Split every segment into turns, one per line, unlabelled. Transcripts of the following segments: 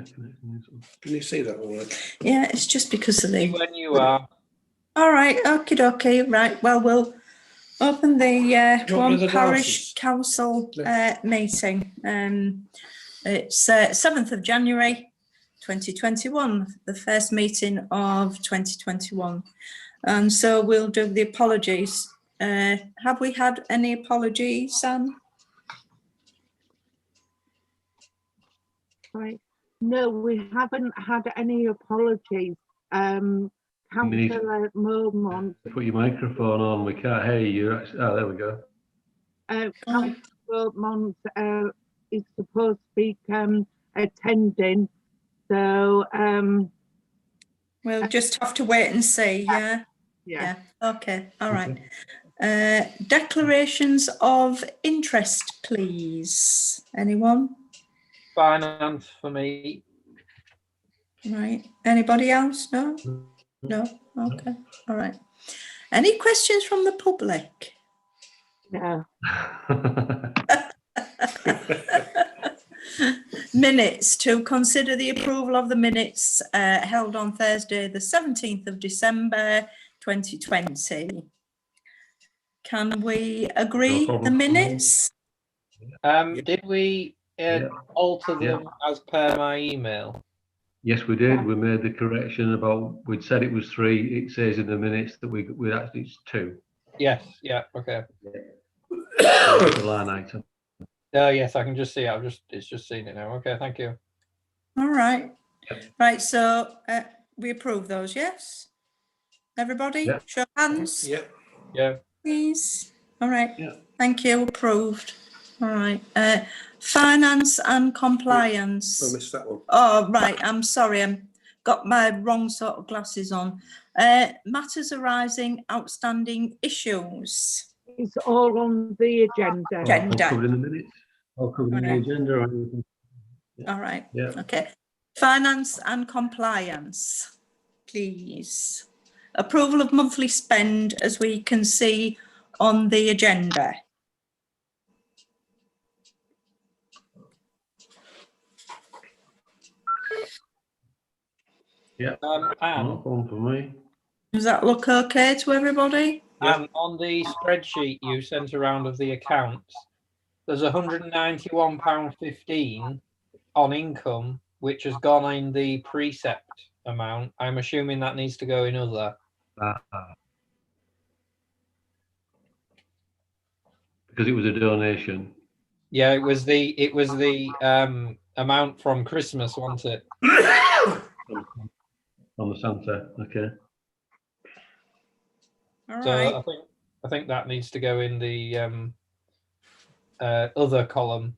Can you see that all right?
Yeah, it's just because of the...
When you are.
All right, okie dokie. Right, well, we'll open the Wawne Parish Council meeting. It's 7th of January 2021, the first meeting of 2021. And so we'll do the apologies. Have we had any apologies, Sam?
Right. No, we haven't had any apologies. Councillor Beaumont.
Put your microphone on. We can't hear you. Oh, there we go.
Councillor Beaumont is supposed to be attending, so
we'll just have to wait and see. Yeah. Okay. All right. Declarations of interest, please. Anyone?
Finance for me.
Right. Anybody else? No? No? Okay. All right. Any questions from the public?
no.
Minutes. To consider the approval of the minutes held on Thursday, the 17th of December 2020. Can we agree the minutes?
Did we alter them as per my email?
Yes, we did. We made the correction about, we'd said it was 3. It says in the minutes that we actually, it's 2.
Yes, yeah, okay.
That's the line item.
Yes, I can just see it. It's just seen it now. Okay, thank you.
All right. Right, so we approve those, yes? Everybody?
Yeah.
Show hands.
Yep.
Yeah.
Please. All right.
Yeah.
Thank you. Approved. All right. Finance and compliance.
I missed that one.
Oh, right. I'm sorry. I've got my wrong sort of glasses on. Matters arising, outstanding issues.
It's all on the agenda.
Agenda.
All covered in the minutes. All covered in the agenda. Or anything.
All right.
Yeah.
Okay. Finance and compliance, please. Approval of monthly spend, as we can see on the agenda.
Yeah.
And
Not one for me.
Does that look okay to everybody?
on the spreadsheet you sent around of the accounts, there's £191.15 on income, which has gone in the precept amount. I'm assuming that needs to go in other.
Because it was a donation.
Yeah, it was the amount from Christmas, wasn't it?
From the Santa. Okay.
All
So
right.
I think that needs to go in the other column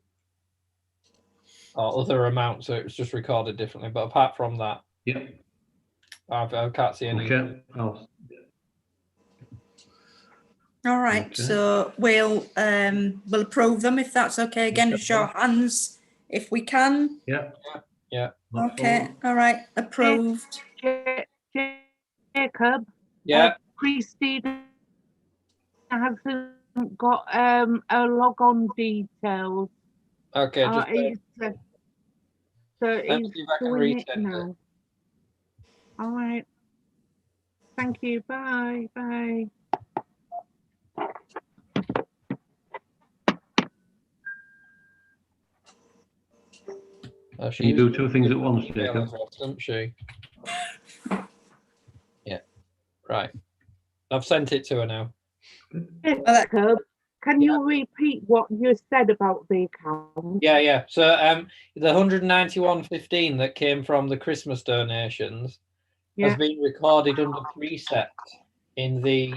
or other amount, so it was just recorded differently. But apart from that,
Yeah.
I can't see any.
Okay.
All right.
Okay.
So we'll approve them if that's okay. Again, show hands if we can.
Yeah.
Yeah.
Okay. All right. Approved.
Jacob.
Yeah.
Christine hasn't got a log on details.
Okay. Just
So
let me
he's
see if I can
doing it
resend it.
now. All right. Thank you. Bye. Bye.
Can you do 2 things at once, Jacob?
Doesn't she? Yeah. Right. I've sent it to her now.
Jacob, can you repeat what you said about the account?
Yeah. So the 191.15 that came from the Christmas donations has been recorded under precept on the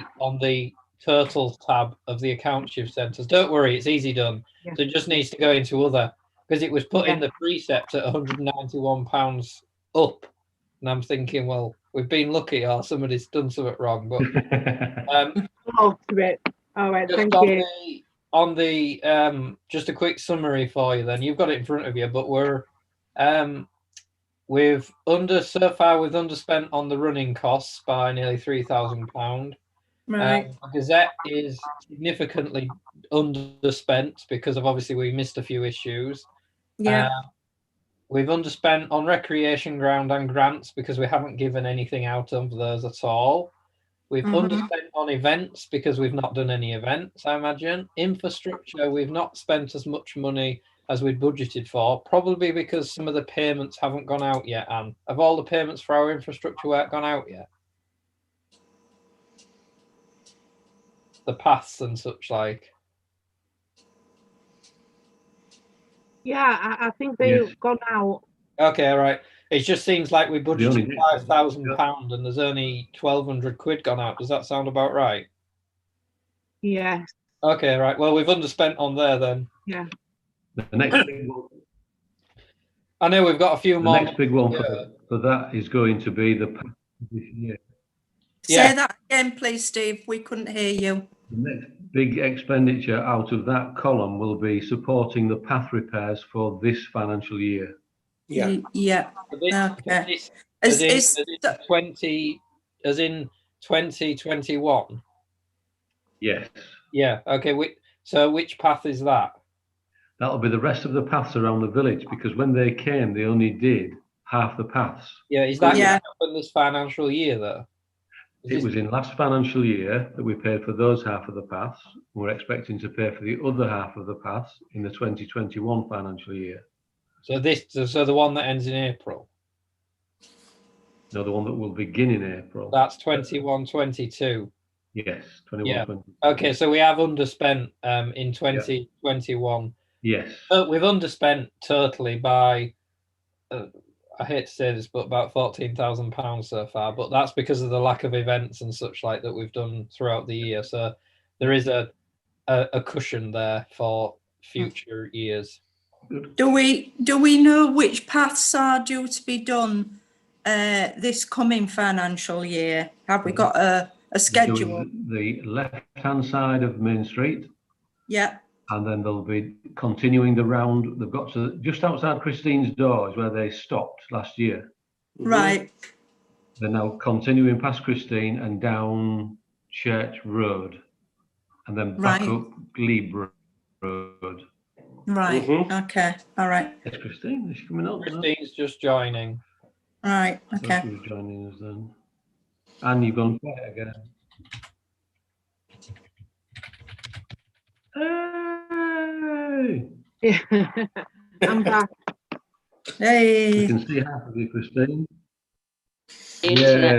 totals tab of the accounts you've sent us. Don't worry, it's easy done.
Yeah.
So it just needs to go into other, because it was put in the precept at £191 up. And I'm thinking, well, we've been lucky or somebody's done something wrong. But
All right,
just
thank
on
you.
on the just a quick summary for you then. You've got it in front of you, but we've underspent on the running costs by nearly £3,000.
Right.
Gazette is significantly underspent because of obviously we missed a few issues.
Yeah.
We've underspent on recreation ground and grants because we haven't given anything out of those at all. We've underspent on events because we've not done any events, I imagine. Infrastructure, we've not spent as much money as we'd budgeted for, probably because some of the payments haven't gone out yet, Anne. Have all the payments for our infrastructure work gone out yet? The paths and such like.
Yeah, I think they've gone out.
Okay, right. It just seems like we budgeted
only-
£5,000 and there's only 1,200 quid gone out. Does that sound about right?
Yes.
Okay, right. Well, we've underspent on there then.
Yeah.
The next big one,
I know we've got a few
the
more.
next big one for that is going to be the path this year.
Yeah.
Say that again, please, Steve. We couldn't hear you.
The next big expenditure out of that column will be supporting the path repairs for this financial year.
Yeah.
Yeah.
For this-
Okay.
for this-
Is,
as in 2021.
Yes.
Yeah. Okay. So which path is that?
That'll be the rest of the paths around the village, because when they came, they only did half the paths.
Yeah. Is that
Yeah.
in this financial year though?
It was in last financial year that we paid for those half of the paths. We're expecting to pay for the other half of the paths in the 2021 financial year.
So the one that ends in April.
No, the one that will begin in April.
That's 21-22.
Yes, 21,
Yeah.
22.
Okay, so we have underspent in 2021.
Yes.
We've underspent totally by, I hate to say this, but about £14,000 so far. But that's because of the lack of events and such like that we've done throughout the year. So there is a cushion there for future years.
do we know which paths are due to be done this coming financial year? Have we got a schedule?
The left-hand side of Main Street,
Yeah.
and then they'll be continuing the round. They've got to just outside Christine's door is where they stopped last year.
Right.
They're now continuing past Christine and down Church Road, and then back
Right.
up Glebe Road.
Right. Okay. All right.
Yes, Christine, is she coming up?
Christine's just joining.
Right. Okay.
She was joining us then. And you've gone quiet again. Hey!
I'm back.
We
Hey.
can see half of you, Christine.
Internet.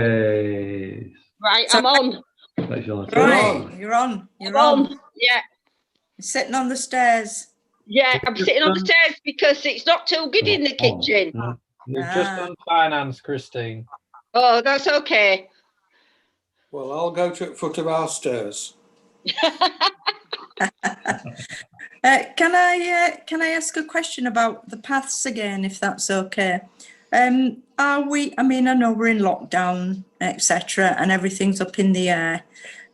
Yes.
Right,
So-
I'm on.
That's your
Right. You're on.
I'm
You're on.
on. Yeah,
You're sitting on the stairs.
yeah. I'm sitting on the stairs because it's not too good in the kitchen.
Yeah.
We've just done finance, Christine.
Oh, that's okay.
Well, I'll go to the foot of our stairs.
Can I ask a question about the paths again, if that's okay? Are we? I mean, I know we're in lockdown, etc., and everything's up in the air.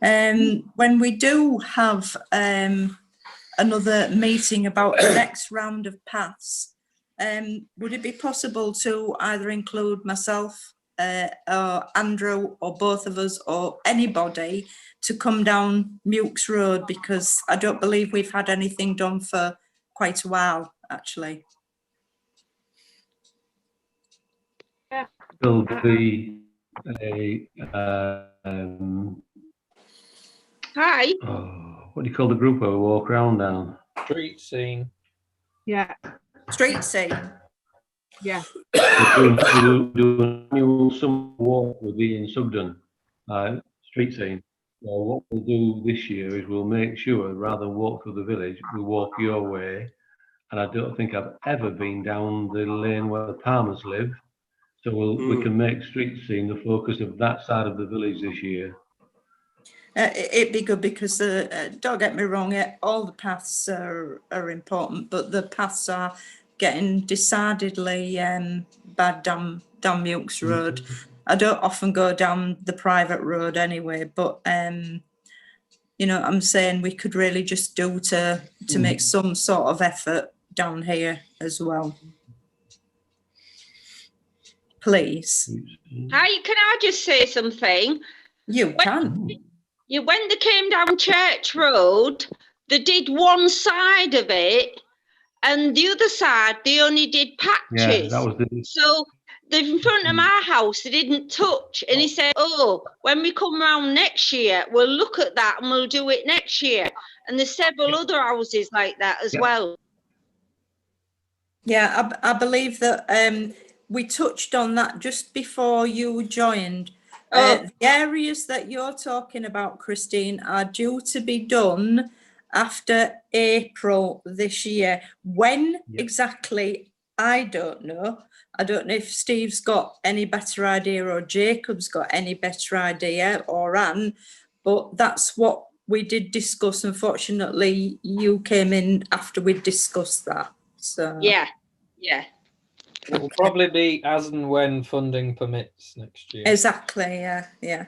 When we do have another meeting about the next round of paths, would it be possible to either include myself, or Andrew, or both of us, or anybody to come down Mewkes Road, because I don't believe we've had anything done for quite a while, actually.
There'll be a,
Hi.
what do you call the group where we walk around down?
Street scene.
Yeah.
Street scene.
Yeah.
We'll do an annual summer walk with Ian Sugden, street scene. So what we'll do this year is we'll make sure, rather than walk through the village, we walk your way. And I don't think I've ever been down the lane where the Palmers live. So we can make street scene the focus of that side of the village this year.
It'd be good because don't get me wrong, all the paths are important, but the paths are getting decidedly bad down Mewkes Road. I don't often go down the private road anyway, but you know, I'm saying we could really just do to make some sort of effort down here as well. Please.
Hi, can I just say something?
You can.
When they came down Church Road, they did one side of it and the other side they only did
Yeah,
patches.
that was the.
So the in front of my house they didn't touch, and he said, "Oh, when we come round next year, we'll look at that and we'll do it next year." And there's several other houses like that as
Yeah.
well.
Yeah, I believe that we touched on that just before you joined.
Oh.
The areas that you're talking about, Christine, are due to be done after April this year. When exactly, I don't know. I don't know if Steve's got any better idea or Jacob's got any better idea or Anne, but that's what we did discuss. Unfortunately, you came in after we'd discussed that. So
Yeah.
It'll probably be as and when funding permits next year.
Exactly. Yeah.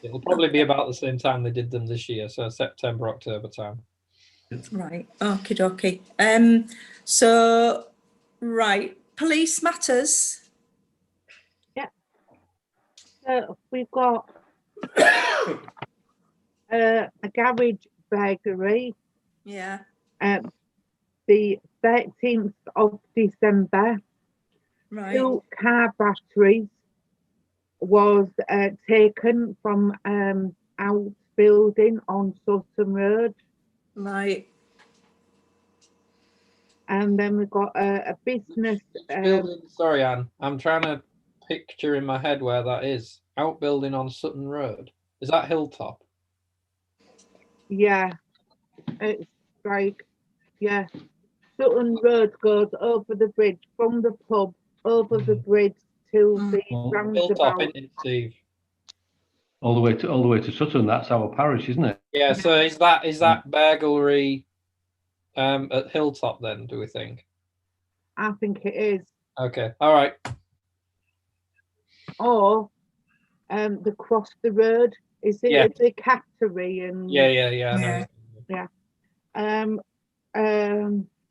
It'll probably be about the same time they did them this year, so September, October time.
Right. Okie dokie. So, right. Police matters.
We've got a garage burglary.
Yeah.
The 13th of December.
Right.
2 car batteries was taken from out building on Sutton Road.
Right.
And then we've got a business.
Building, sorry, Anne. I'm trying to picture in my head where that is. Outbuilding on Sutton Road. Is that Hilltop?
Yeah, it's like, yeah. Sutton Road goes over the bridge from the pub over the bridge to the
Hilltop,
roundabout.
isn't it, Steve?
All the way to Sutton. That's our parish, isn't it?
Yeah. So is that burglary at Hilltop then? Do we think?
I think it is.
Okay. All right.
Or the cross the road. Is it
Yeah.
the Cattery and
Yeah.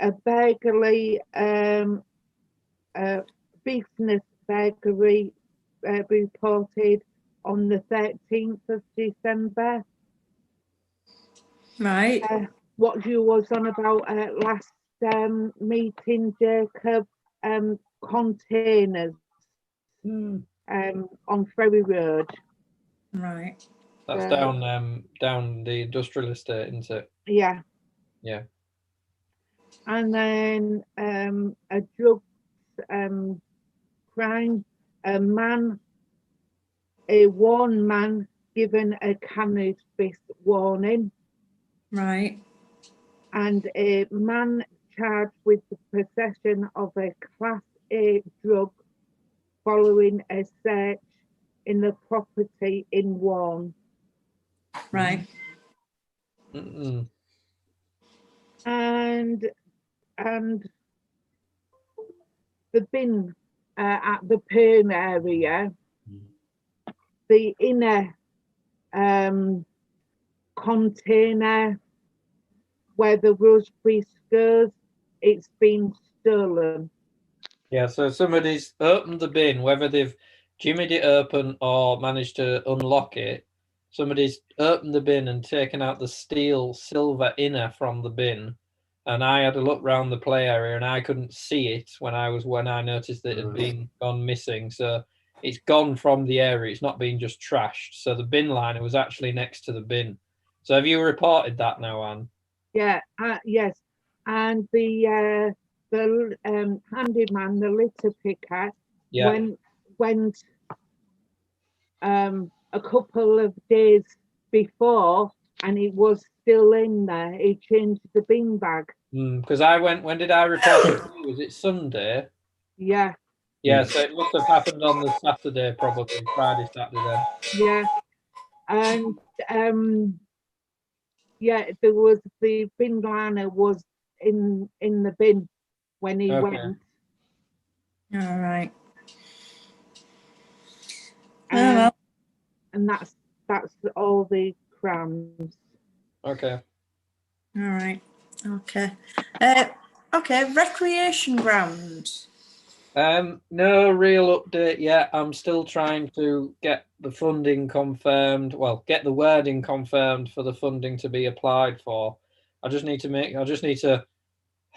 a burglary, a business burglary reported on the 13th of December.
Right.
What you was on about last meeting, Jacob, containers on Ferry Road.
Right.
That's down the industrial estate, isn't it?
Yeah.
Yeah.
And then a drugs crime, a Wawne man given a cannabis warning,
Right.
and a man charged with the possession of a Class A drug following a search in the property in Wawne.
Right.
Mm-mm.
And the bin at the Pern area, the inner container where the raspberry goes, it's been stolen.
Yeah, so somebody's opened the bin, whether they've jimmied it open or managed to unlock it. Somebody's opened the bin and taken out the steel silver inner from the bin. And I had a look round the play area and I couldn't see it when I noticed that it had been gone missing. So it's gone from the area. It's not been just trashed. So the bin liner was actually next to the bin. So have you reported that now, Anne?
Yeah, yes. And the handyman, the litter picker, went a couple of days before, and it was still in there. He changed the bin bag.
Because I went. When did I report it? Was it Sunday?
Yeah.
Yeah, so it must have happened on the Saturday, probably Friday, Saturday.
Yeah, and yeah, there was the bin liner was in the bin when he went.
All right.
And that's all the crimes.
Okay.
All right. Okay. Okay. Recreation ground.
No real update yet. I'm still trying to get the funding confirmed. Well, get the wording confirmed for the funding to be applied for. I just need to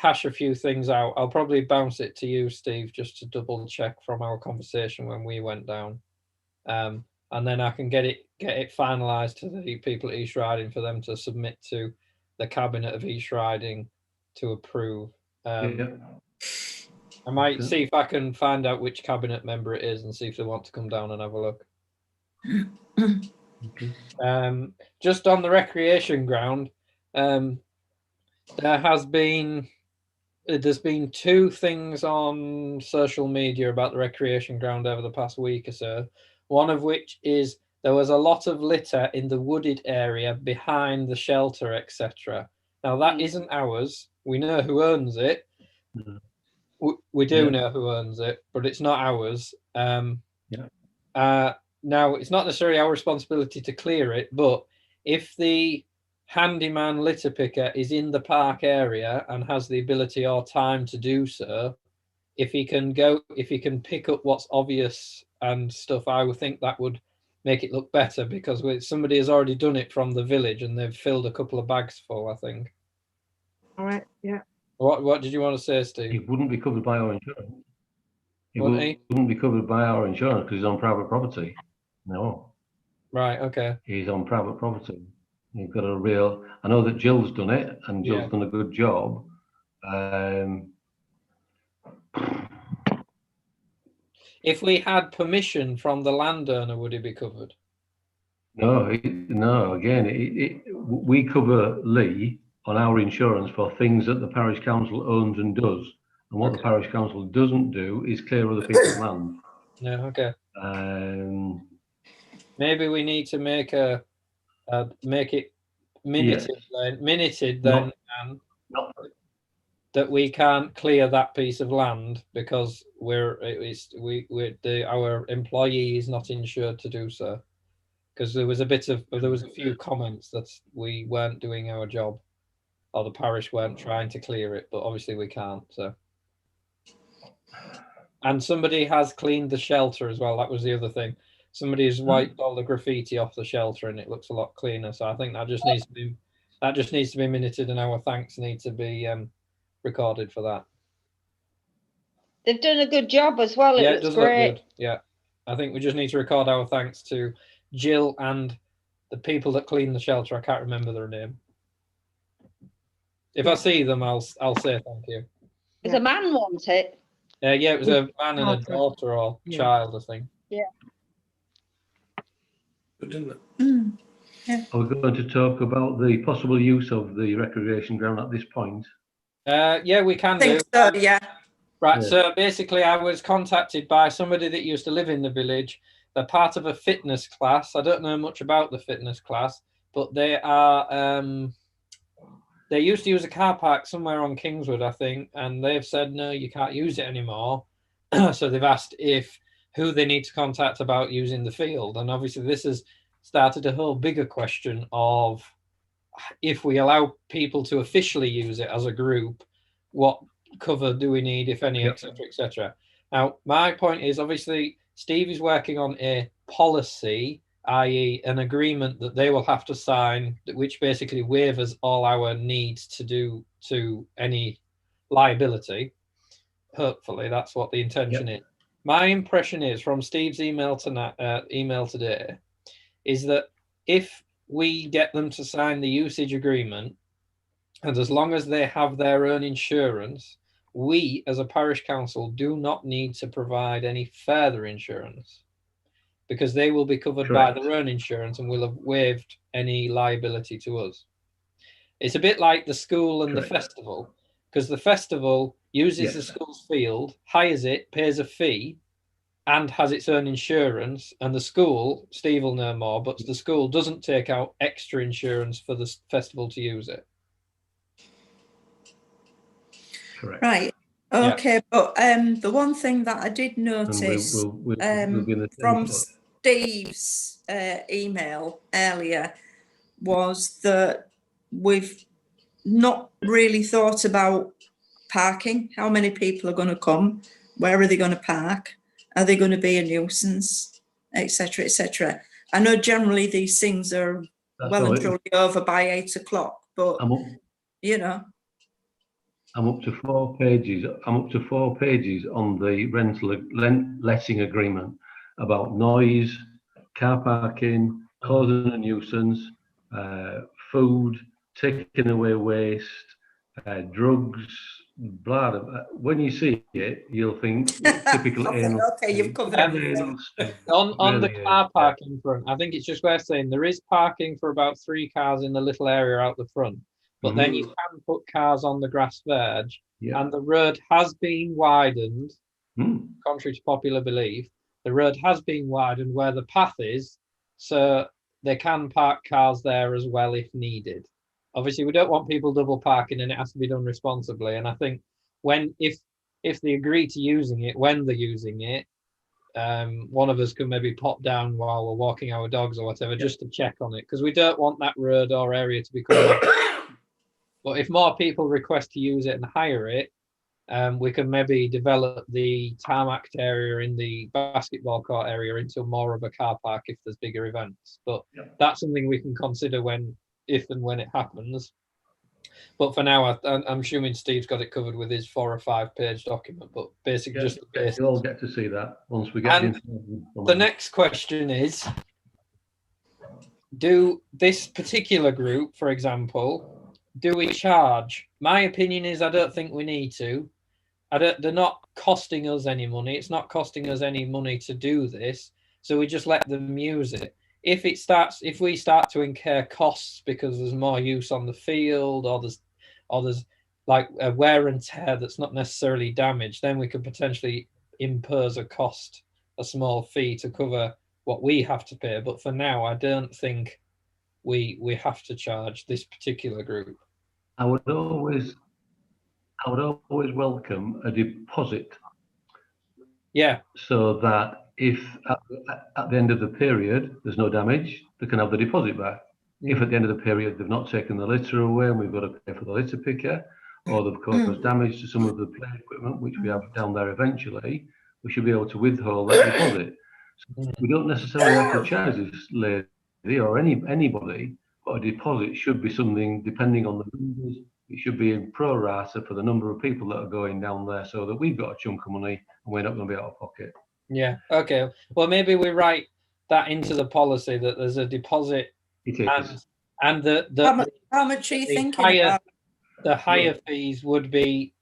hash a few things out. I'll probably bounce it to you, Steve, just to double check from our conversation when we went down. And then I can get it finalised to the people at East Riding for them to submit to the Cabinet of East Riding to approve. I might see if I can find out which cabinet member it is and see if they want to come down and have a look. Just on the recreation ground, there's been 2 things on social media about the recreation ground over the past week or so. One of which is there was a lot of litter in the wooded area behind the shelter, etc. Now that isn't ours. We know who owns it. We do know who owns it, but it's not ours. Now it's not necessarily our responsibility to clear it, but if the handyman litter picker is in the park area and has the ability or time to do so, if he can pick up what's obvious and stuff, I would think that would make it look better, because somebody has already done it from the village and they've filled a couple of bags full, I think.
All right, yeah.
What did you want to say, Steve?
It wouldn't be covered by our insurance. It
Wouldn't
wouldn't be covered by our insurance because he's on private property. No.
Right, okay.
He's on private property. You've got a real... I know that Jill's done it, and Jill's done a good job.
If we had permission from the landowner, would it be covered?
No, again, we cover Lee on our insurance for things that the parish council owns and does. And what the parish council doesn't do is clear other people's land.
No, okay. Maybe we need to make it minuted then, that we can't clear that piece of land because our employee is not insured to do so. Because there was a few comments that we weren't doing our job, or the parish weren't trying to clear it, but obviously we can't. So, and somebody has cleaned the shelter as well. That was the other thing. Somebody has wiped all the graffiti off the shelter, and it looks a lot cleaner. So I think that just needs to be minuted, and our thanks need to be recorded for that.
They've done a good job as well.
Yeah,
it does great.
Look good. Yeah, I think we just need to record our thanks to Jill and the people that clean the shelter. I can't remember their name. If I see them, I'll say thank you.
There's a man wants it.
Yeah, it was a man and a daughter or child, I think.
Yeah.
Good, didn't it?
Yeah.
Are we going to talk about the possible use of the recreation ground at this point?
Yeah, we can do.
So, yeah.
Right, so basically I was contacted by somebody that used to live in the village. They're part of a fitness class. I don't know much about the fitness class, but they used to use a car park somewhere on Kingswood, I think, and they've said, no, you can't use it anymore. So they've asked who they need to contact about using the field. And obviously this has started a whole bigger question of if we allow people to officially use it as a group, what cover do we need, if any, etc., etc. Now, my point is, obviously, Steve is working on a policy, i.e. an agreement that they will have to sign, which basically waivers all our needs to do to any liability. Hopefully, that's what the intention is. My impression is, from Steve's email today, is that if we get them to sign the usage agreement, and as long as they have their own insurance, we as a parish council do not need to provide any further insurance, because they will be covered by their own insurance and will have waived any liability to us. It's a bit like the school and the festival, because the festival uses the school's field, hires it, pays a fee, and has its own insurance, and the school, Steve will know more, but the school doesn't take out extra insurance for the festival to use it.
Correct.
Right. Okay, but the one thing that I did notice from Steve's email earlier was that we've not really thought about parking. How many people are going to come? Where are they going to park? Are they going to be a nuisance, etc., etc.? I know generally these things are well and truly over by 8 o'clock, but you know.
I'm up to 4 pages. I'm up to 4 pages on the letting agreement about noise, car parking, causing a nuisance, food, taking away waste, drugs, blah, blah. When you see it, you'll think typical anal.
Okay, you've covered everything.
On the
Really
car
is,
parking front, I think it's just worth saying there is parking for about 3 cars in the little area out the front, but then you can put cars on the grass verge,
Yeah.
and the road has been widened,
Mm.
contrary to popular belief. The road has been widened where the path is, so they can park cars there as well if needed. Obviously, we don't want people double parking, and it has to be done responsibly. And I think if they agree to using it, when they're using it, one of us can maybe pop down while we're walking our dogs or whatever, just to check on it, because we don't want that road or area to become. But if more people request to use it and hire it, we can maybe develop the tarmac area in the basketball court area into more of a car park if there's bigger events. But that's something we can consider if and when it happens. But for now, I'm assuming Steve's got it covered with his 4 or 5 page document. But basically, just the basics.
You all get to see that once we get the information.
The next question is: do this particular group, for example, do we charge? My opinion is I don't think we need to. They're not costing us any money. It's not costing us any money to do this. So we just let them use it. If we start to incur costs because there's more use on the field, or there's like a wear and tear that's not necessarily damage, then we could potentially impose a small fee to cover what we have to pay. But for now, I don't think we have to charge this particular group.
I would always welcome a deposit.
Yeah.
So that if at the end of the period there's no damage, they can have the deposit back. If at the end of the period they've not taken the litter away and we've got to pay for the litter picker, or they've caused damage to some of the play equipment, which we have down there eventually, we should be able to withhold that deposit. So we don't necessarily have to charge this lady or anybody, but a deposit should be something, depending on the numbers, it should be in pro rata for the number of people that are going down there, so that we've got a chunk of money and we're not going to be out of pocket.
Yeah. Okay. Well, maybe we write that into the policy that there's a deposit.
It is.
And
How much are you thinking about?
The higher fees would be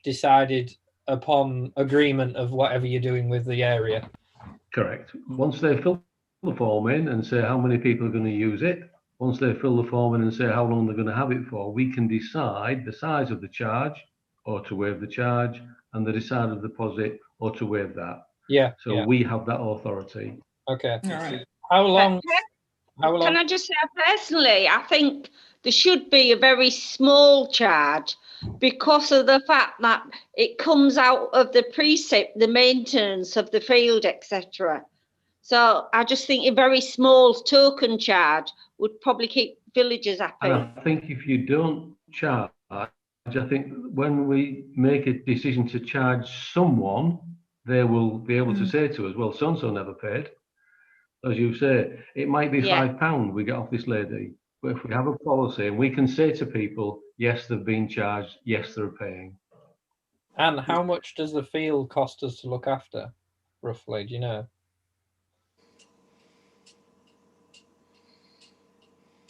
decided upon agreement of whatever you're doing with the area.
Correct. Once they fill the form in and say how many people are going to use it, once they fill the form in and say how long they're going to have it for, we can decide the size of the charge or to waive the charge, and the decide of the deposit or to waive that.
Yeah.
So we have that authority.
Okay.
All right.
How long?
Can I just say, personally, I think there should be a very small charge because of the fact that it comes out of the precept, the maintenance of the field, etc. So I just think a very small token charge would probably keep villagers happy.
And I think if you don't charge, I think when we make a decision to charge someone, they will be able to say to us, well, so-and-so never paid. As you say, it might be £5 we get off this lady. But if we have a policy and we can say to people, yes, they've been charged, yes, they're paying.
And how much does the field cost us to look after, roughly? Do you know?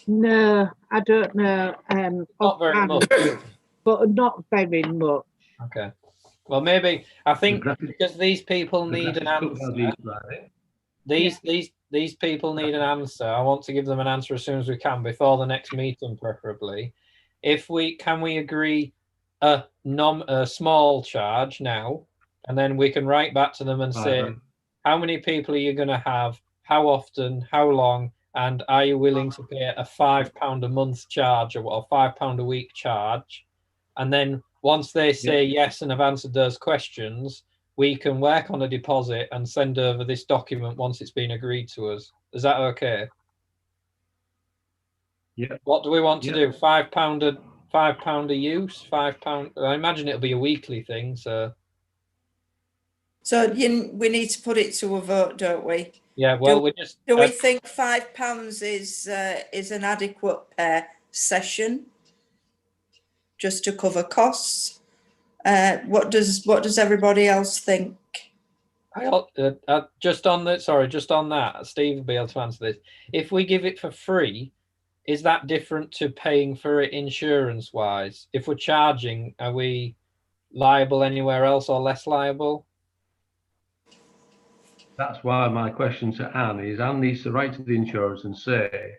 No, I don't know.
Not very much.
But not very much.
Okay. Well, maybe I think because these people need an answer. These people need an answer. I want to give them an answer as soon as we can before the next meeting, preferably. Can we agree a small charge now, and then we can write back to them and say how many people are you going to have, how often, how long, and are you willing to pay a £5 a month charge or £5 a week charge? And then once they say yes and have answered those questions, we can work on a deposit and send over this document once it's been agreed to us. Is that okay?
Yeah.
What do we want to do? £5 a use? £5? I imagine it'll be a weekly thing. So
we need to put it to a vote, don't we?
Yeah. Well,
do we think £5 is an adequate session? just to cover costs. What does everybody else think?
Just on that, Steve will be able to answer this. If we give it for free, is that different to paying for it insurance wise? If we're charging, are we liable anywhere else or less liable?
That's why my question to Anne is, Anne needs to write to the insurers and say,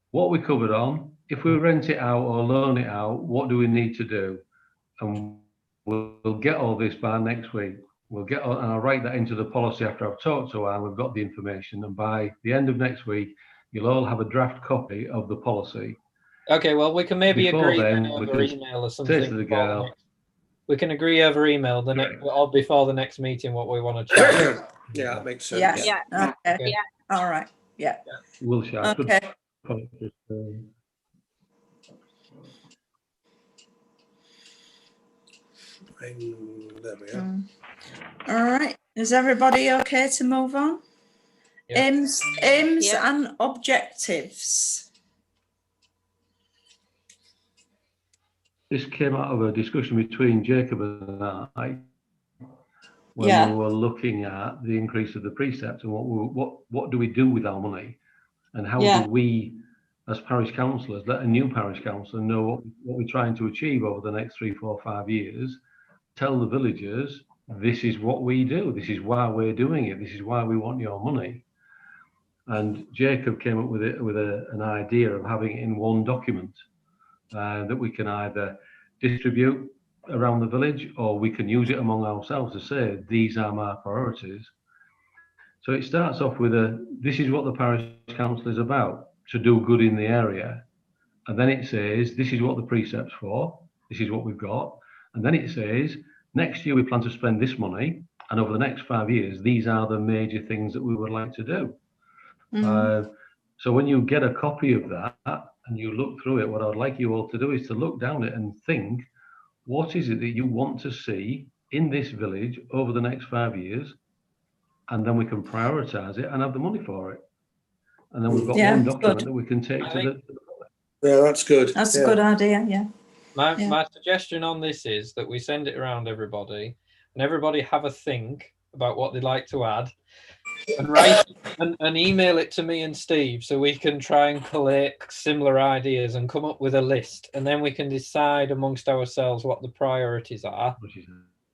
what we covered on, if we rent it out or loan it out, what do we need to do? And we'll get all this by next week. And I'll write that into the policy after I've talked to Anne, we've got the information, and by the end of next week, you'll all have a draft copy of the policy.
Okay, well, we can maybe
Before
agree
then,
over
we can
email or something.
say to the girl,
we can agree over email the next or before the next meeting what we want to change.
Yeah, that makes sense.
Yeah. Okay.
Okay.
All right. Yeah.
we'll share.
Okay.
There we are.
All right. Is everybody okay to move on?
Yeah.
Aims
Yeah.
and objectives.
This came out of a discussion between Jacob and I when
Yeah.
we were looking at the increase of the precept and what do we do with our money, and how
Yeah.
do we, as parish councillors, let a new parish councillor know what we're trying to achieve over the next 3, 4, 5 years. Tell the villagers, this is what we do. This is why we're doing it. This is why we want your money. And Jacob came up with an idea of having it in one document that we can either distribute around the village, or we can use it among ourselves to say, these are my priorities. So it starts off with this is what the parish council is about, to do good in the area. And then it says, this is what the precept's for, this is what we've got. And then it says, next year we plan to spend this money, and over the next 5 years, these are the major things that we would like to do. So when you get a copy of that and you look through it, what I'd like you all to do is to look down it and think, what is it that you want to see in this village over the next 5 years? And then we can prioritize it and have the money for it. And then we've got one document that we can take to the...
Yeah, that's good.
That's a good idea, yeah.
My suggestion on this is that we send it around everybody and everybody have a think about what they'd like to add and write and email it to me and Steve so we can try and collect similar ideas and come up with a list, and then we can decide amongst ourselves what the priorities are.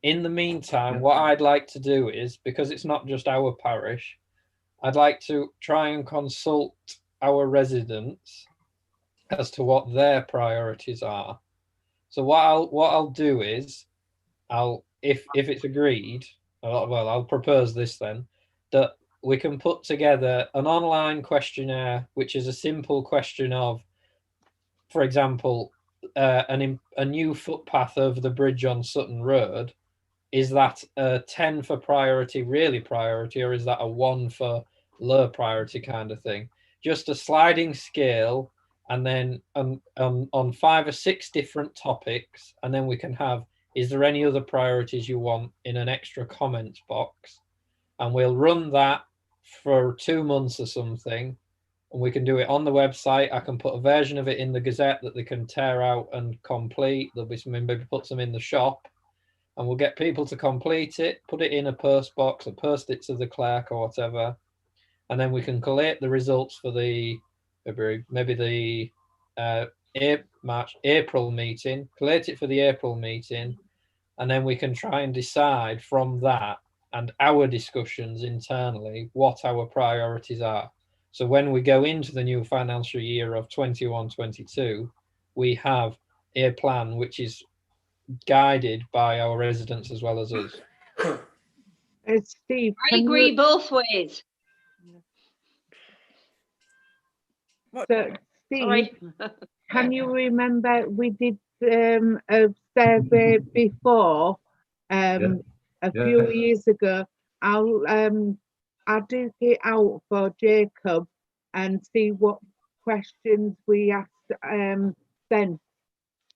In the meantime, what I'd like to do is, because it's not just our parish, I'd like to try and consult our residents as to what their priorities are. So what I'll do is, if it's agreed, well, I'll propose this then, that we can put together an online questionnaire, which is a simple question of, for example, a new footpath over the bridge on Sutton Road. Is that a 10 for priority, really priority, or is that a 1 for low priority kind of thing? Just a sliding scale, and then on 5 or 6 different topics, and then we can have, is there any other priorities you want in an extra comments box? And we'll run that for 2 months or something, and we can do it on the website. I can put a version of it in the Gazette that they can tear out and complete. There'll be some, maybe put some in the shop, and we'll get people to complete it, put it in a post box, or post it to the clerk or whatever, and then we can collate the results for the maybe the April meeting, collate it for the April meeting, and then we can try and decide from that and our discussions internally what our priorities are. So when we go into the new financial year of 21-22, we have a plan which is guided by our residents as well as us.
Steve,
I agree both ways.
So, Steve,
Sorry.
can you remember we did a survey before a few years ago? I'll dig it out for Jacob and see what questions we asked then.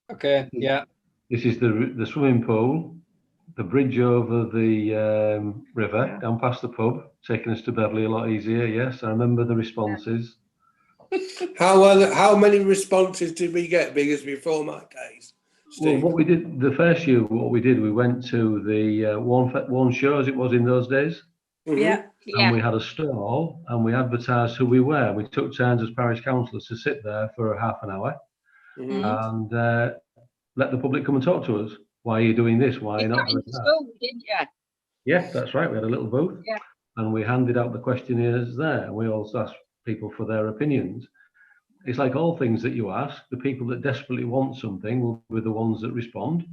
Okay, yeah.
This is the swimming pool, the bridge over the river, down past the pub, taking us to Beverley a lot easier. Yes, I remember the responses.
How many responses did we get? Because before my days, Steve?
what we did the first year, we went to the Wawne shows. It was in those days.
Mhm.
Yeah.
And we
Yeah,
had a stall and we advertised who we were. We took turns as parish councillors to sit there for a half an hour
Mhm.
and let the public come and talk to us. Why are you doing this? Why are you
you
not
got
doing
into
that?
school, didn't you?
Yeah, that's right. We had a little booth
Yeah.
and we handed out the questionnaires there. And we also asked people for their opinions. It's like all things that you ask, the people that desperately want something will be the ones that respond.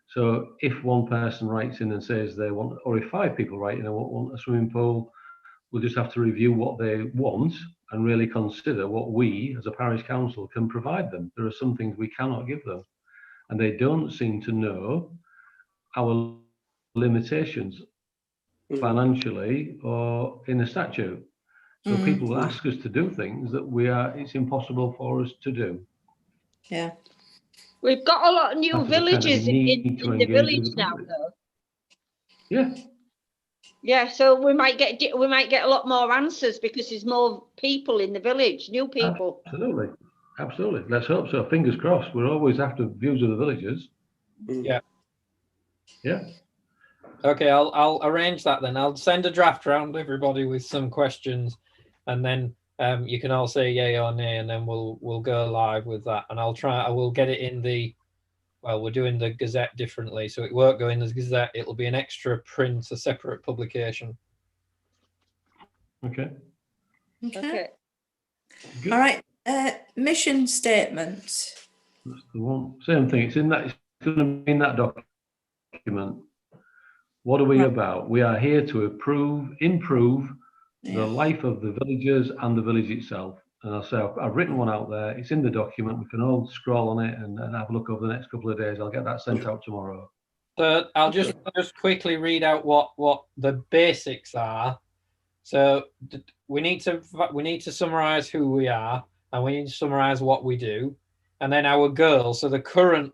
So if one person writes in and says they want, or if 5 people write in and want a swimming pool, we'll just have to review what they want and really consider what we as a parish council can provide them. There are some things we cannot give them, and they don't seem to know our limitations financially or in the statute. So people will ask us to do things that it's impossible for us to do.
Yeah.
We've got a lot of new
That's the kind of
villages
need to
in the
engage with
village
the
now,
public.
though.
Yeah,
Yeah, so we might get a lot more answers because there's more people in the village, new people.
absolutely. Absolutely. Let's hope so. Fingers crossed. We're always after views of the villagers.
Yeah.
Yeah.
Okay, I'll arrange that then. I'll send a draft round everybody with some questions, and then you can all say yay or nay, and then we'll go live with that. And I will get it in the. Well, we're doing the Gazette differently, so it won't go in the Gazette. It'll be an extra print, a separate publication.
Okay.
Okay.
Good.
All right. Mission statement.
That's the one. Same thing. It's going to be in that document. What are we about? We are here to improve the life of the villagers and the village itself. And I've written one out there. It's in the document. We can all scroll on it and have a look over the next couple of days. I'll get that sent out tomorrow.
So I'll just quickly read out what the basics are. So we need to summarize who we are, and we need to summarize what we do, and then our goal. So the current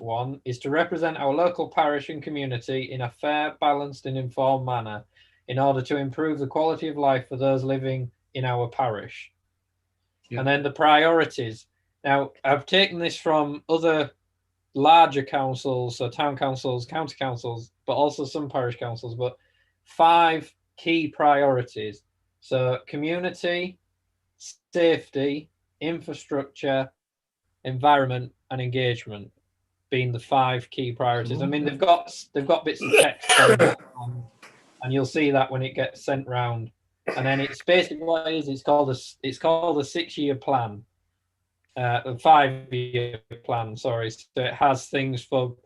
one is to represent our local parish and community in a fair, balanced, and informed manner, in order to improve the quality of life for those living in our parish. Yeah. And then the priorities. Now, I've taken this from other larger councils, so town councils, county councils, but also some parish councils, but 5 key priorities. So community, safety, infrastructure, environment, and engagement being the 5 key priorities. I mean, they've got bits of text on, and you'll see that when it gets sent round. And then it's basically what it is. It's called a 6-year plan, a 5-year plan. Sorry, so it has things to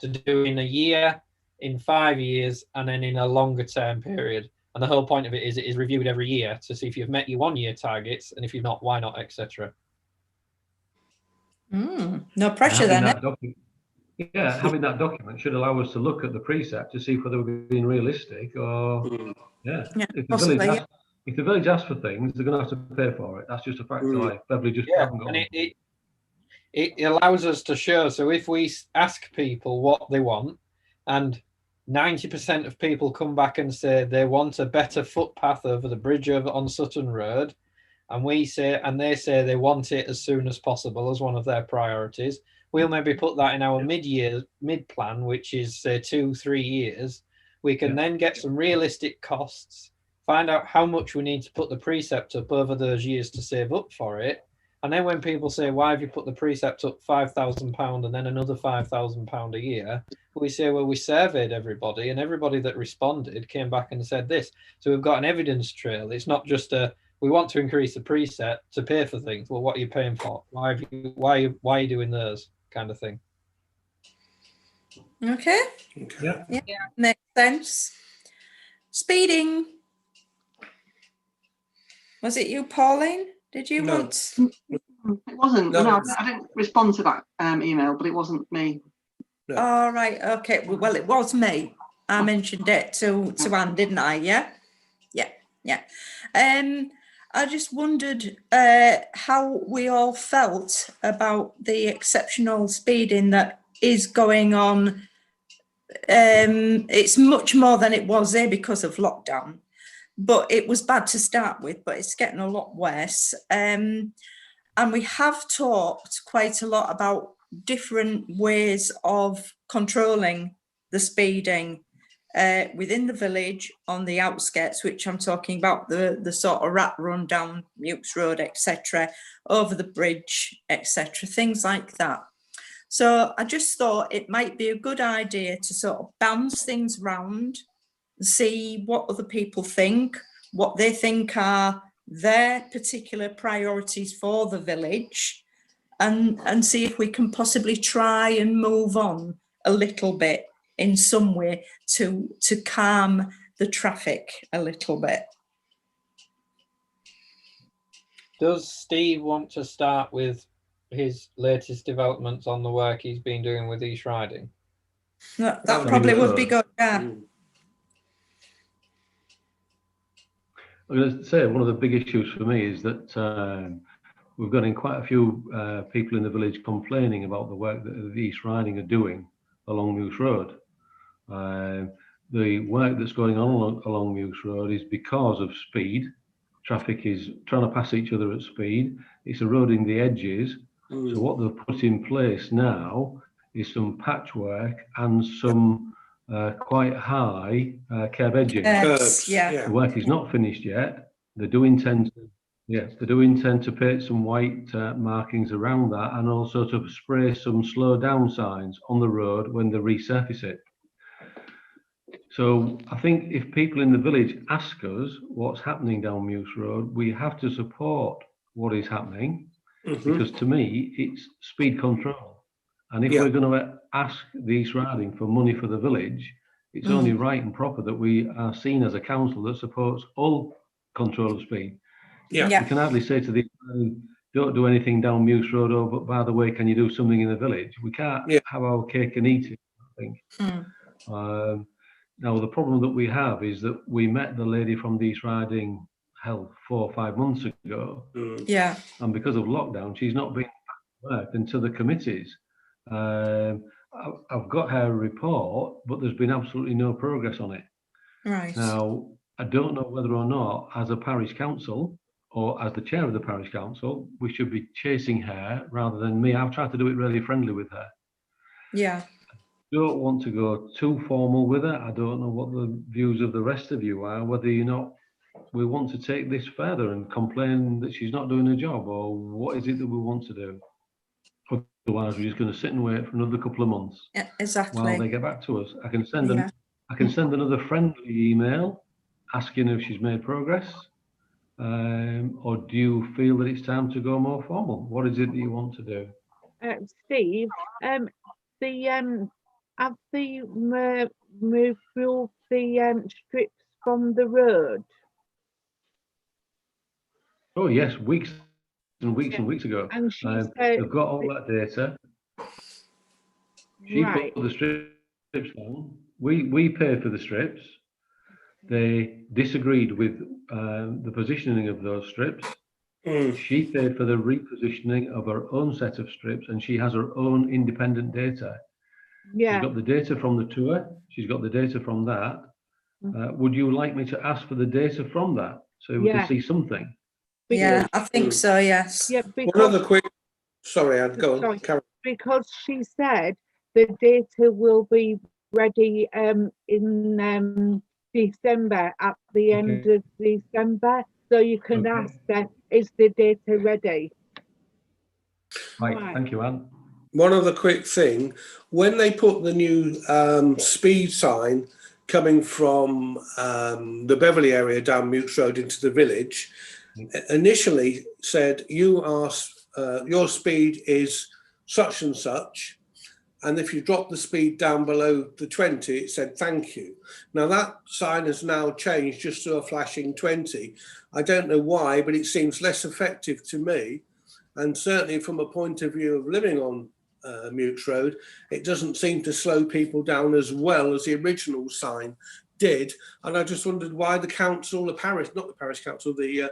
do in a year, in 5 years, and then in a longer term period. And the whole point of it is reviewed every year to see if you've met your 1-year targets, and if you've not, why not, etc.
No pressure then.
Having that document should allow us to look at the precept to see whether we're being realistic or if the village asks for things, they're going to have to pay for it. That's just a fact of life. Beverly just haven't got. And
it allows us to show. So if we ask people what they want, and 90% of people come back and say they want a better footpath over the bridge on Sutton Road, and they say they want it as soon as possible as one of their priorities, we'll maybe put that in our mid plan, which is say 2-3 years. We can then get some realistic costs, find out how much we need to put the precept up over those years to save up for it. And then when people say, why have you put the precept up £5,000 and then another £5,000 a year? We say, well, we surveyed everybody, and everybody that responded came back and said this. So we've got an evidence trail. It's not just we want to increase the precept to pay for things. Well, what are you paying for? Why are you doing those kind of thing?
Okay.
Yeah.
Makes sense. Speeding. Was it you, Pauline? Did you want?
It wasn't. No, I didn't respond to that email, but it wasn't me.
No.
All right. Okay. Well, it was me. I mentioned it to Anne, didn't I? Yeah. I just wondered how we all felt about the exceptional speeding that is going on. It's much more than it was there because of lockdown, but it was bad to start with, but it's getting a lot worse. And we have talked quite a lot about different ways of controlling the speeding within the village, on the outskirts, which I'm talking about the sort of rat run down Mukes Road, etc., over the bridge, etc., things like that. So I just thought it might be a good idea to sort of bounce things round, see what other people think, what they think are their particular priorities for the village, and see if we can possibly try and move on a little bit in some way to calm the traffic a little bit.
Does Steve want to start with his latest developments on the work he's been doing with East Riding?
That probably would be good, yeah.
I'm going to say one of the big issues for me is that we've got in quite a few people in the village complaining about the work that the East Riding are doing along Muse Road. The work that's going on along Muse Road is because of speed. Traffic is trying to pass each other at speed. It's eroding the edges. So what they've put in place now is some patchwork and some quite high curb edging.
Yeah.
The work is not finished yet. They do intend to paint some white markings around that, and also to spray some slow down signs on the road when they resurface it. So I think if people in the village ask us what's happening down Muse Road, we have to support what is happening, because to me it's speed control. And if we're going to ask the East Riding for money for the village, it's only right and proper that we are seen as a council that supports all control of speed. You can hardly say to the don't do anything down Muse Road, oh, but by the way, can you do something in the village? We can't have our cake and eat it, I think. Now, the problem that we have is that we met the lady from the East Riding Health 4 or 5 months ago. And because of lockdown, she's not been back to work into the committees. I've got her report, but there's been absolutely no progress on it. Now, I don't know whether or not, as a parish council or as the chair of the parish council, we should be chasing her rather than me. I've tried to do it really friendly with her. Don't want to go too formal with her. I don't know what the views of the rest of you are, whether you know we want to take this further and complain that she's not doing her job, or what is it that we want to do. Otherwise, we're just going to sit and wait for another couple of months while they get back to us. I can send another friendly email asking if she's made progress, or do you feel that it's time to go more formal? What is it that you want to do?
Steve, have they moved the strips from the road?
Oh yes, weeks and weeks and weeks ago.
And she said
they've got all that data. She put the strips on. We paid for the strips. They disagreed with the positioning of those strips. She paid for the repositioning of her own set of strips, and she has her own independent data. She's got the data from the tour. She's got the data from that. Would you like me to ask for the data from that so we can see something?
I think so, yes.
One other quick, sorry, I'd go on.
Because she said the data will be ready in December, at the end of December. So you can ask her, is the data ready?
Right, thank you, Anne.
One other quick thing, when they put the new speed sign coming from the Beverley area down Mukes Road into the village, initially said your speed is such and such, and if you drop the speed down below the 20, it said thank you. Now that sign has now changed just to a flashing 20. I don't know why, but it seems less effective to me, and certainly from a point of view of living on Mukes Road, it doesn't seem to slow people down as well as the original sign did. And I just wondered why the council, the parish, not the parish council, the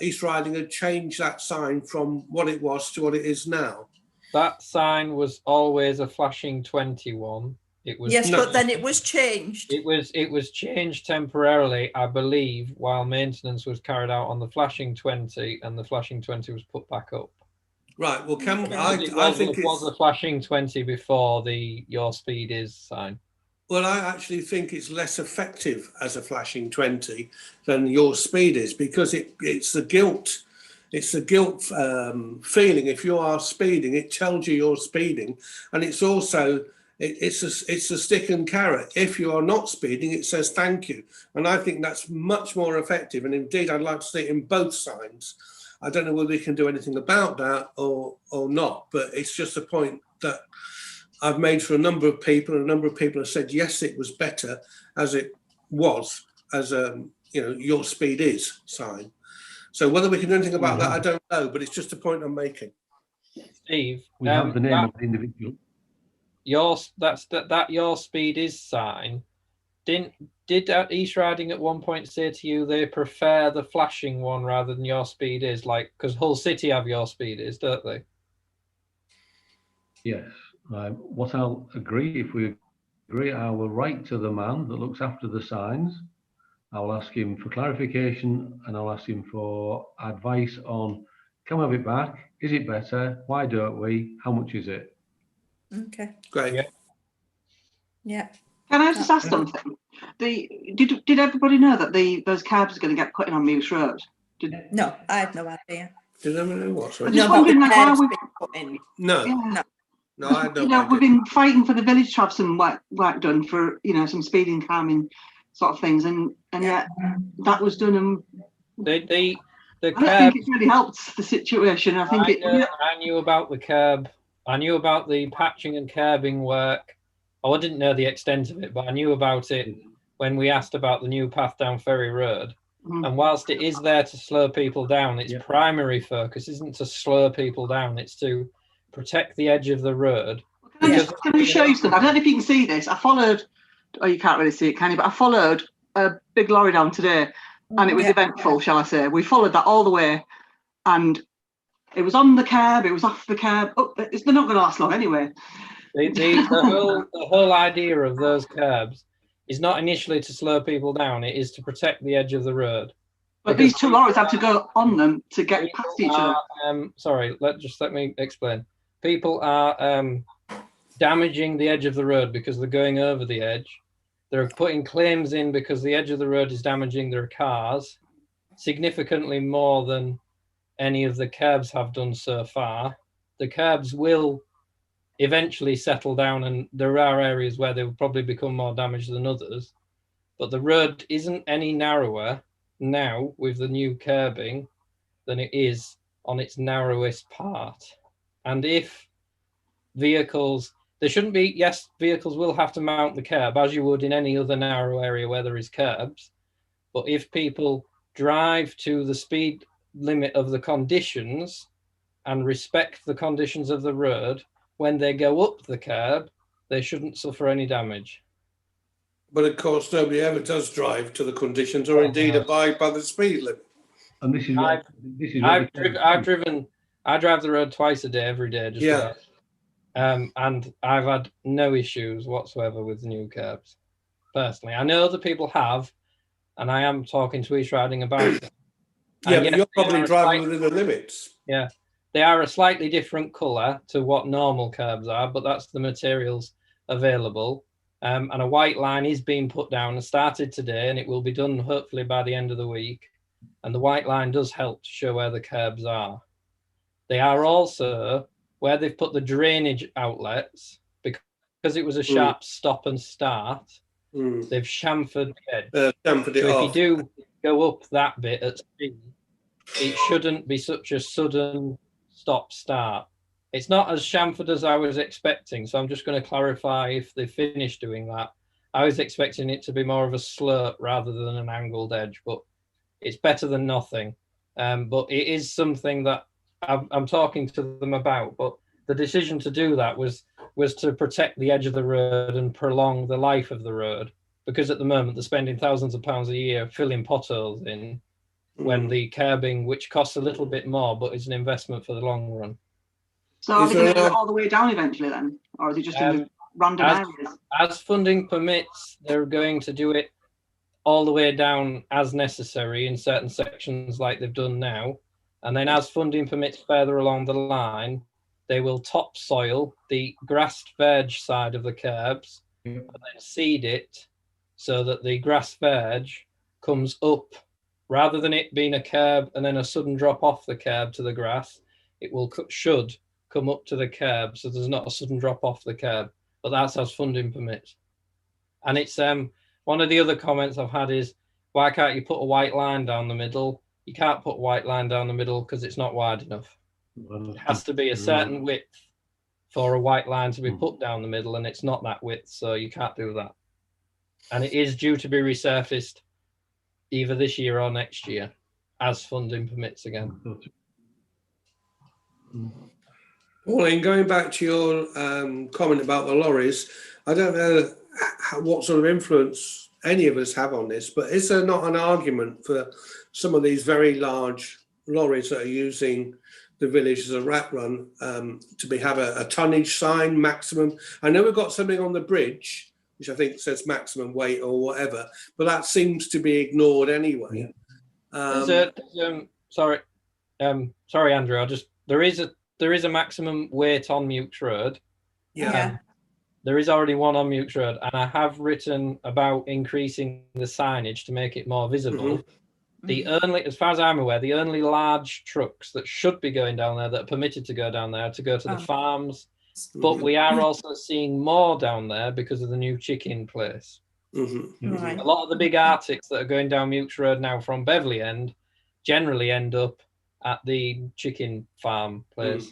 East Riding had changed that sign from what it was to what it is now.
That sign was always a flashing 21. It was
but then it was changed.
It was changed temporarily, I believe, while maintenance was carried out on the flashing 20, and the flashing 20 was put back up.
Right. Well,
Okay.
I think
it was a flashing 20 before the "your speed is" sign.
Well, I actually think it's less effective as a flashing 20 than your speed is, because it's the guilt. It's the guilt feeling. If you are speeding, it tells you you're speeding, and it's also it's a stick and carrot. If you are not speeding, it says thank you, and I think that's much more effective. And indeed, I'd like to see it in both signs. I don't know whether we can do anything about that or not, but it's just a point that I've made for a number of people, and a number of people have said yes, it was better as it was, as your speed is sign. So whether we can do anything about that, I don't know, but it's just a point I'm making.
Steve,
We have the name of the individual.
Your speed is sign. Did East Riding at one point say to you they prefer the flashing one rather than your speed is, like, because Hull City have your speed is, don't they?
Yes. What I'll agree, if we agree, I will write to the man that looks after the signs. I will ask him for clarification, and I'll ask him for advice on, can we have it back? Is it better? Why don't we? How much is it?
Okay.
Great.
Yeah.
Can I just ask something? Did everybody know that those cabs are going to get put in on Muse Road?
No, I had no idea.
Did anyone know what? Sorry?
I'm just
No,
wondering, like, why
curbs
we.
being put in.
No.
Yeah.
No, I had no
We've
idea.
been fighting for the village to have some work done for, some speeding, calming sort of things, and yet that was done, and
The
I don't
curb.
think it's really helped the situation. I think
I knew about the curb. I knew about the patching and curbing work. I didn't know the extent of it, but I knew about it when we asked about the new path down Ferry Road. And whilst it is there to slow people down, its primary focus isn't to slow people down, it's to protect the edge of the road.
Can I show you something? I don't know if you can see this. I followed, you can't really see it, can you? But I followed a big lorry down today, and it was eventful, shall I say. We followed that all the way, and it was on the curb, it was off the curb. Oh, they're not going to last long anyway.
The whole idea of those curbs is not initially to slow people down, it is to protect the edge of the road.
But these two lorries had to go on them to get past each other.
Sorry, let me explain. People are damaging the edge of the road because they're going over the edge. They're putting claims in because the edge of the road is damaging their cars significantly more than any of the curbs have done so far. The curbs will eventually settle down, and there are areas where they will probably become more damaged than others. But the road isn't any narrower now with the new curbing than it is on its narrowest part. And if vehicles, there shouldn't be, yes, vehicles will have to mount the curb as you would in any other narrow area where there is curbs. But if people drive to the speed limit of the conditions and respect the conditions of the road, when they go up the curb, they shouldn't suffer any damage.
But of course, nobody ever does drive to the conditions or indeed abide by the speed limit.
And this is
I drive the road twice a day, every day, just about. And I've had no issues whatsoever with the new curbs. Personally, I know other people have, and I am talking to East Riding about it.
Yeah, but you're probably driving within the limits.
Yeah, they are a slightly different colour to what normal curbs are, but that's the materials available. And a white line is being put down and started today, and it will be done hopefully by the end of the week. And the white line does help to show where the curbs are. They are also where they've put the drainage outlets, because it was a sharp stop and start. They've chamfered the edge.
Chamfered it
so
off.
If you do go up that bit at speed, it shouldn't be such a sudden stop-start. It's not as chamfered as I was expecting, so I'm just going to clarify if they finish doing that. I was expecting it to be more of a slope rather than an angled edge, but it's better than nothing. But it is something that I'm talking to them about. But the decision to do that was to protect the edge of the road and prolong the life of the road, because at the moment they're spending thousands of pounds a year filling potholes in, when the curbing, which costs a little bit more, but is an investment for the long run.
So are they going to do it all the way down eventually then? Or is it just in random areas?
As funding permits, they're going to do it all the way down as necessary in certain sections like they've done now. And then as funding permits further along the line, they will topsoil the grassed veg side of the curbs and then seed it so that the grass veg comes up. Rather than it being a curb and then a sudden drop off the curb to the grass, it should come up to the curb so there's not a sudden drop off the curb. But that's as funding permits. And it's one of the other comments I've had is, why can't you put a white line down the middle? You can't put a white line down the middle because it's not wide enough. It has to be a certain width for a white line to be put down the middle, and it's not that width, so you can't do that. And it is due to be resurfaced either this year or next year as funding permits again.
Pauline, going back to your comment about the lorries, I don't know what sort of influence any of us have on this, but is there not an argument for some of these very large lorries that are using the village as a rat run to have a tonnage sign maximum? I know we've got something on the bridge which I think says maximum weight or whatever, but that seems to be ignored anyway.
Sorry, Andrew. There is a maximum weight on Mukes Road.
Yeah.
There is already one on Mukes Road, and I have written about increasing the signage to make it more visible. The only, as far as I'm aware, the only large trucks that should be going down there that are permitted to go down there to go to the farms. But we are also seeing more down there because of the new chicken place.
Right.
A lot of the big Arctics that are going down Mukes Road now from Beverley End generally end up at the chicken farm place.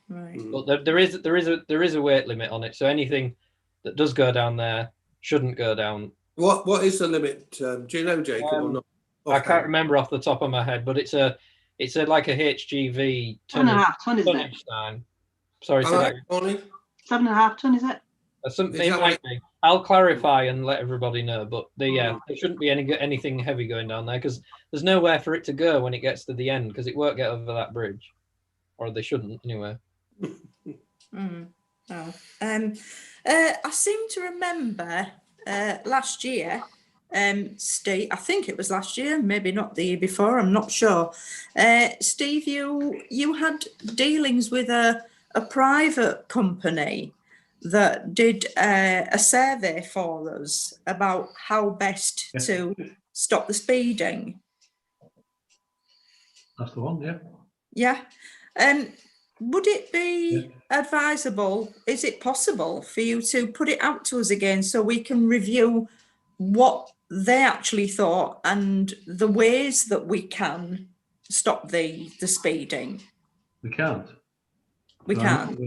Right.
But there is a weight limit on it, so anything that does go down there shouldn't go down.
What is the limit? Do you know, Jacob, or not?
I can't remember off the top of my head, but it's like a HGV
7.5 ton, isn't it?
sign. Sorry, say that.
7.5 ton, is it?
It might be. I'll clarify and let everybody know, but there shouldn't be anything heavy going down there because there's nowhere for it to go when it gets to the end because it won't get over that bridge, or they shouldn't anyway.
I seem to remember last year, Steve, I think it was last year, maybe not the year before, I'm not sure. Steve, you had dealings with a private company that did a survey for us about how best to stop the speeding.
That's the one, yeah.
Yeah. Would it be advisable, is it possible for you to put it out to us again so we can review what they actually thought and the ways that we can stop the speeding?
We can't.
We can't.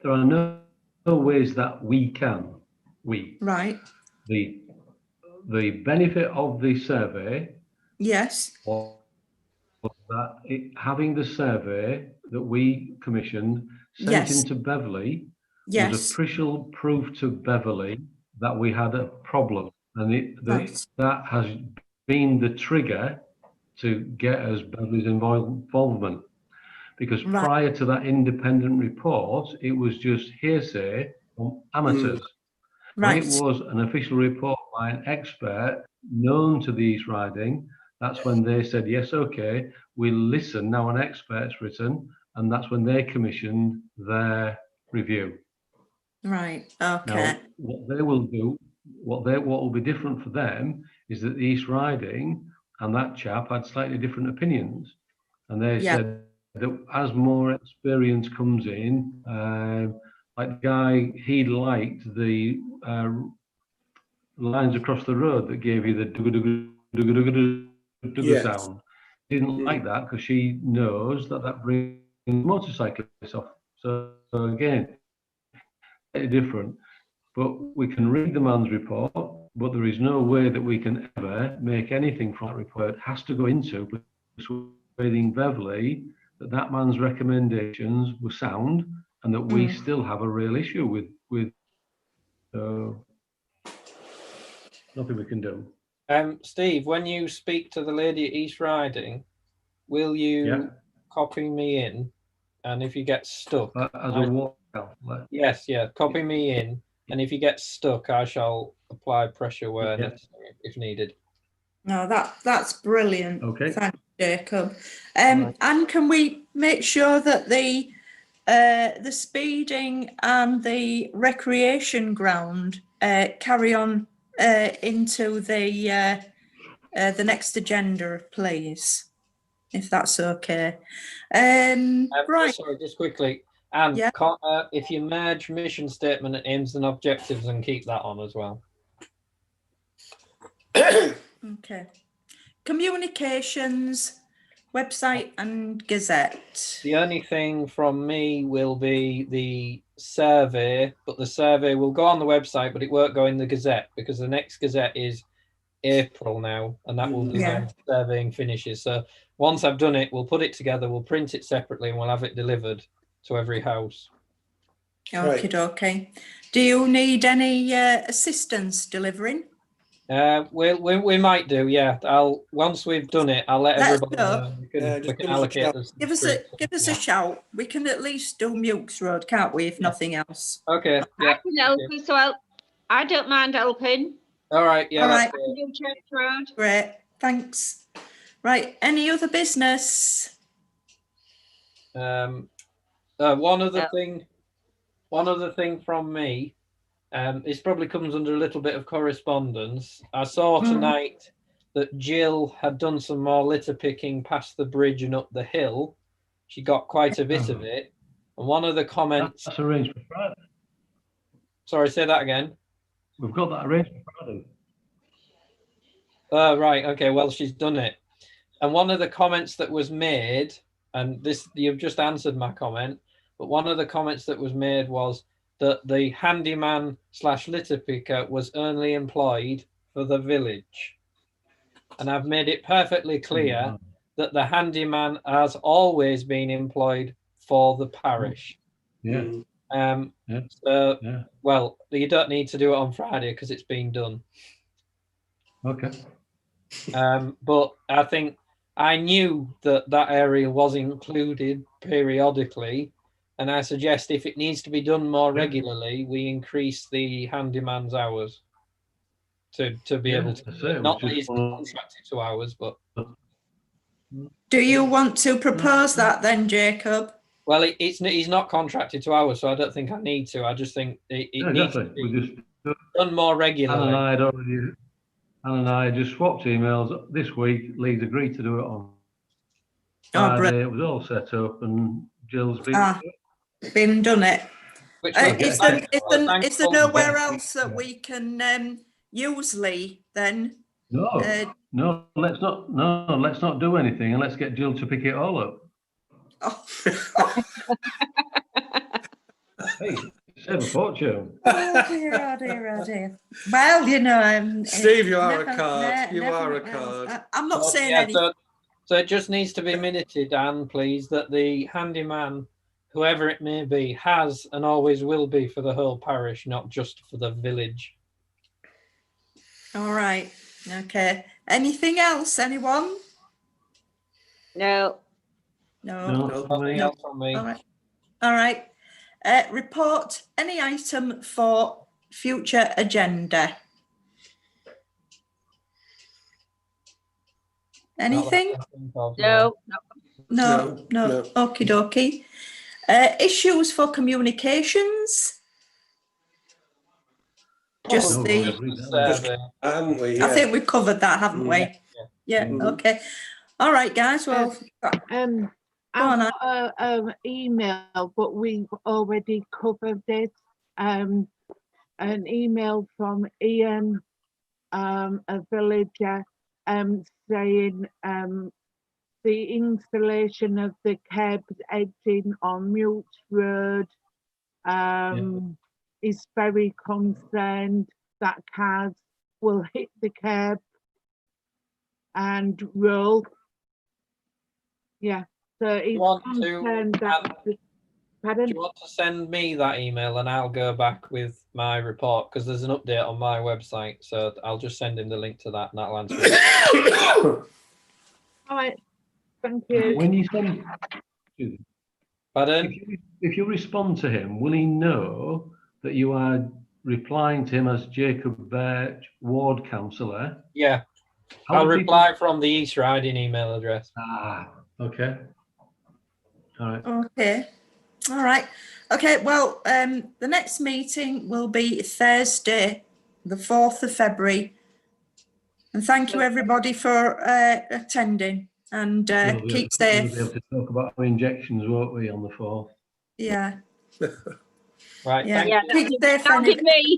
There are no ways that we can.
Right.
The benefit of the survey.
Yes.
Was that having the survey that we commissioned sent into Beverley was official proof to Beverley that we had a problem, and that has been the trigger to get us Beverley's involvement. Because prior to that independent report, it was just hearsay from amateurs. When it was an official report by an expert known to the East Riding, that's when they said, yes, okay, we'll listen. Now an expert's written, and that's when they commissioned their review.
Right, okay.
Now, what they will do, what will be different for them is that the East Riding and that chap had slightly different opinions. And they said that as more experience comes in, like the guy, he liked the lines across the road that gave you the sound. Didn't like that because she knows that brings motorcyclists off. So again, different. But we can read the man's report, but there is no way that we can ever make anything from that report. It has to go into persuading Beverley that man's recommendations were sound and that we still have a real issue with nothing we can do.
Steve, when you speak to the lady at East Riding, will you copy me in? And if you get stuck,
as a walk,
copy me in. And if you get stuck, I shall apply pressure where necessary, if needed.
No, that's brilliant.
Okay.
Thanks, Jacob.
Right.
And can we make sure that the speeding and the recreation ground carry on into the next agenda, please, if that's okay. Right.
Sorry, just quickly. And
Yeah.
if you merge mission statement and aims and objectives and keep that on as well.
Okay. Communications, website and gazette.
The only thing from me will be the survey, but the survey will go on the website, but it won't go in the Gazette because the next Gazette is April now, and that will be when surveying finishes. So once I've done it, we'll put it together, we'll print it separately, and we'll have it delivered to every house.
Okay, okay. Do you need any assistance delivering?
We might do, yeah. Once we've done it, I'll let everybody know. We can allocate this.
Give us a shout. We can at least do Mukes Road, can't we? If nothing else.
Okay.
I can help you, so I don't mind helping.
All right. Yeah.
All right.
I can do Church Road.
Great. Thanks. Right. Any other business?
One other thing from me. This probably comes under a little bit of correspondence. I saw tonight that Jill had done some more litter picking past the bridge and up the hill. She got quite a bit of it. And one of the comments...
That's arranged for Friday.
Sorry, say that again.
We've got that arranged for Friday.
Oh, right. Okay, well, she's done it. And one of the comments that was made, and this, you've just answered my comment, but one of the comments that was made was that the handyman / litter picker was only employed for the village. And I've made it perfectly clear that the handyman has always been employed for the parish.
Yeah.
Well, you don't need to do it on Friday because it's been done.
Okay.
But I think I knew that area was included periodically. And I suggest if it needs to be done more regularly, we increase the handyman's hours to be able to. Not that he's contracted to hours, but.
Do you want to propose that then, Jacob?
Well, he's not contracted to hours, so I don't think I need to. I just think it needs to be done more regularly.
Anne and I just swapped emails this week. Lee's agreed to do it on Friday. It was all set up, and Jill's
been done it. Is there nowhere else that we can use Lee then?
No, let's not do anything, and let's get Jill to pick it all up.
Oh.
Hey, save a fortune.
Oh dear. Well, you know,
Steve, you are a card. You are a card.
I'm not saying anything.
So it just needs to be minuted, Anne, please, that the handyman, whoever it may be, has and always will be for the whole parish, not just for the village.
All right. Okay. Anything else? Anyone?
No.
Nothing else from me.
All right. Report any item for future agenda. Anything?
No.
Okie dokie. Issues for communications. I think we've covered that, haven't we? Yeah. Okay. All right, guys. Well,
I've got an email, but we've already covered it. An email from Ian, a villager, saying the installation of the curbs edging on Mukes Road is very concerned that cars will hit the curb and roll. Yeah, so he's concerned that. Pardon?
Do you want to send me that email and I'll go back with my report, because there's an update on my website, so I'll just send him the link to that and that'll answer it.
All right, thank you.
When you send,
pardon?
If you respond to him, will he know that you are replying to him as Jacob Birch, ward councillor?
Yeah. I'll reply from the East Riding email address.
Ah, okay. All right.
Okay. All right. Okay. Well, the next meeting will be Thursday, the 4th of February. And thank you everybody for attending, and keep safe.
We'll be able to talk about our injections, won't we, on the 4th?
Yeah.
Right.
Yeah.
Thank you.
Keep safe.
That'll be me.